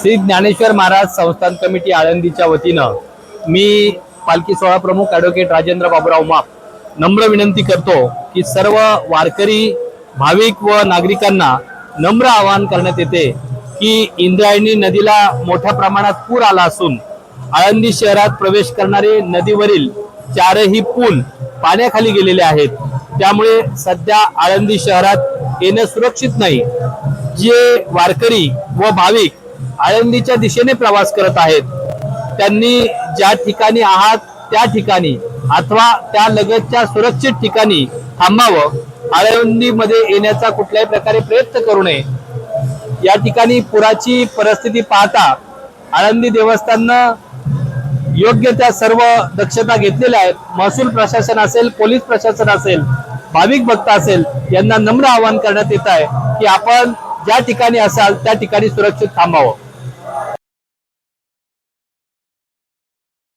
श्री ज्ञानेश्वर महाराज संस्थान कमिटी आळंदीच्या वतीनं मी पालखी सोहळा प्रमुख ॲडव्होकेट राजेंद्र बाबूराव माप नम्र विनंती करतो की सर्व वारकरी भाविक व नागरिकांना नम्र आवाहन करण्यात येते की इंद्रायणी नदीला मोठ्या प्रमाणात पूर आला असून आळंदी शहरात प्रवेश करणारे नदीवरील चारही पूल पाण्याखाली गेलेले आहेत। त्यामुळे सध्या आळंदी शहरात येणं सुरक्षित नाही। जे वारकरी व भाविक आळंदीच्या दिशेने प्रवास करत आहेत त्यांनी ज्या ठिकाणी आहात त्या ठिकाणी अथवा त्या लगतच्या सुरक्षित ठिकाणी थांबावं। आळंदीमध्ये येण्याचा कुठल्याही प्रकारे प्रयत्न करू नये। या ठिकाणी पुराची परिस्थिती पाहता आळंदी देवस्थाननं योग्य त्या सर्व दक्षता घेतलेल्या आहेत। महसूल प्रशासन असेल, पोलीस प्रशासन असेल, भाविक भक्त असेल, यांना नम्र आवाहन करण्यात येत आहे की आपण ज्या ठिकाणी असाल त्या ठिकाणी सुरक्षित थांबावं।